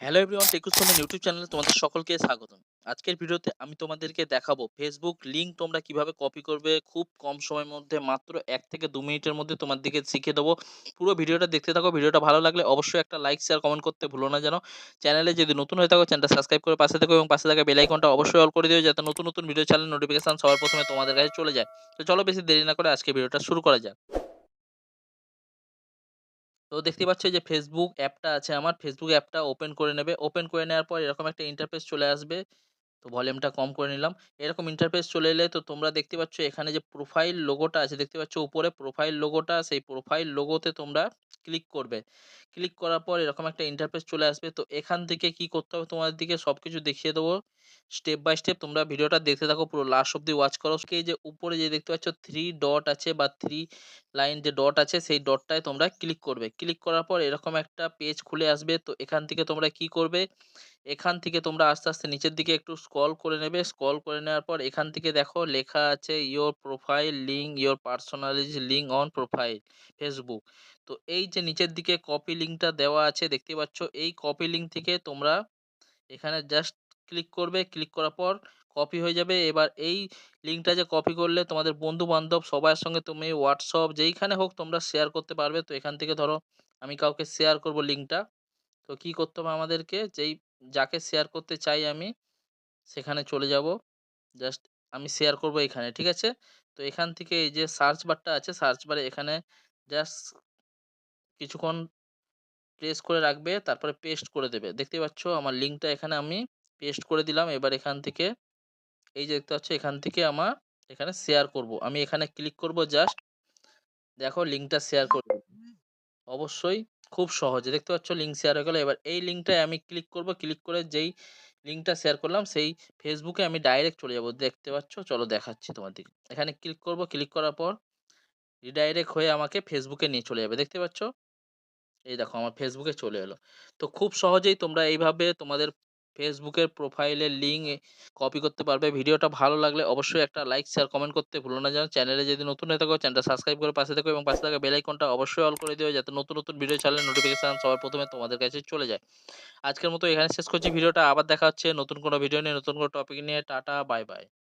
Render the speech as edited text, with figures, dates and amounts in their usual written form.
Hello everyone, টেকুস from YouTube চ্যানেলে তোমাদের সকলকে স্বাগতম। আজকের ভিডিওতে আমি তোমাদেরকে দেখাবো ফেসবুক লিংক তোমরা কিভাবে কপি করবে খুব কম সময়ের মধ্যে, মাত্র 1 থেকে 2 মিনিটের মধ্যে তোমাদেরকে শিখিয়ে দেবো। পুরো ভিডিওটা দেখতে থাকো। ভিডিওটা ভালো লাগলে অবশ্যই একটা লাইক শেয়ার কমেন্ট করতে ভুলো না যেন। চ্যানেলে যদি নতুন হয়ে থাকো চ্যানেলটা সাবস্ক্রাইব করে পাশে থাকো এবং পাশে থাকা বেল আইকনটা অবশ্যই অল করে দিও, যাতে নতুন নতুন ভিডিও চ্যানেল নোটিফিকেশন সবার প্রথমে তোমাদের কাছে চলে যায়। তো চলো বেশি দেরি না করে আজকে ভিডিওটা শুরু করা যাক। তো দেখতে পাচ্ছ যে ফেসবুক অ্যাপটা আছে, আমার ফেসবুক অ্যাপটা ওপেন করে নেবে। ওপেন করে নেওয়ার পর এরকম একটা ইন্টারফেস চলে আসবে। তো ভলিউমটা কম করে নিলাম। এরকম ইন্টারফেস চলে এলে তো তোমরা দেখতে পাচ্ছ এখানে যে প্রোফাইল লোগোটা আছে, দেখতে পাচ্ছ উপরে প্রোফাইল লোগোটা, সেই প্রোফাইল লোগোতে তোমরা ক্লিক করবে। ক্লিক করার পর এরকম একটা ইন্টারফেস চলে আসবে। তো এখান থেকে কি করতে হবে তোমাদেরকে সবকিছু দেখিয়ে দেবো স্টেপ বাই স্টেপ। তোমরা ভিডিওটা দেখতে থাকো, পুরো লাস্ট অব্দি ওয়াচ করো। এই যে উপরে যে দেখতে পাচ্ছ 3 ডট আছে বা 3 লাইন যে ডট আছে, সেই ডটটায় তোমরা ক্লিক করবে। ক্লিক করার পর এরকম একটা পেজ খুলে আসবে। তো এখান থেকে তোমরা কি করবে, এখান থেকে তোমরা আস্তে, আস্তে নিচের দিকে একটু স্ক্রল করে নেবে। স্ক্রল করে নেওয়ার পর এখান থেকে দেখো লেখা আছে your profile link, your personality link on profile Facebook. তো এই যে নিচের দিকে কপি লিঙ্কটা দেওয়া আছে দেখতে পাচ্ছ, এই কপি লিঙ্ক থেকে তোমরা এখানে জাস্ট ক্লিক করবে। ক্লিক করার পর কপি হয়ে যাবে। এবার এই লিঙ্কটা যে কপি করলে তোমাদের বন্ধু-বান্ধব সবার সঙ্গে তুমি WhatsApp যেইখানে হোক তোমরা শেয়ার করতে পারবে। তো এখান থেকে ধরো আমি কাউকে শেয়ার করব লিঙ্কটা। তো কি করতে হবে আমাদেরকে, যাকে শেয়ার করতে চাই আমি সেখানে চলে যাব। জাস্ট আমি শেয়ার করব এখানে, ঠিক আছে? তো এখান থেকে এই যে সার্চ বারটা আছে, সার্চ বারে এখানে জাস্ট কিছুক্ষণ প্রেস করে রাখবে, তারপরে পেস্ট করে দেবে। দেখতে পাচ্ছ আমার লিঙ্কটা এখানে আমি পেস্ট করে দিলাম। এবার এখান থেকে এই যে দেখতে পাচ্ছ এখান থেকে আমার এখানে শেয়ার করব। আমি এখানে ক্লিক করব, জাস্ট দেখো লিঙ্কটা শেয়ার করে অবশ্যই খুব সহজে দেখতে পাচ্ছ লিঙ্ক শেয়ার হয়ে গেল। এবার এই লিঙ্কটায় আমি ক্লিক করব। ক্লিক করে যেই লিঙ্কটা শেয়ার করলাম সেই ফেসবুকে আমি ডাইরেক্ট চলে যাব। দেখতে পাচ্ছ, চলো দেখাচ্ছি তোমাদেরকে। এখানে ক্লিক করব। ক্লিক করার পর রিডাইরেক্ট হয়ে আমাকে ফেসবুকে নিয়ে চলে যাবে। দেখতে পাচ্ছ, এই দেখো আমার ফেসবুকে চলে এলো। তো খুব সহজেই তোমরা এইভাবে তোমাদের ফেসবুকের প্রোফাইলের লিঙ্ক কপি করতে পারবে। ভিডিওটা ভালো লাগলে অবশ্যই একটা লাইক শেয়ার কমেন্ট করতে ভুলো না যেন। চ্যানেলে যদি নতুন হয়ে থাকো চ্যানেলটা সাবস্ক্রাইব করে পাশে থাকো এবং পাশে থাকা বেল আইকনটা অবশ্যই অল করে দিও, যাতে নতুন নতুন ভিডিও ছাড়লে নোটিফিকেশন সবার প্রথমে তোমাদের কাছে চলে যায়। আজকের মতো এখানে শেষ করছি ভিডিওটা। আবার দেখা হচ্ছে নতুন কোনো ভিডিও নিয়ে, নতুন কোনো টপিক নিয়ে। Tata, bye bye.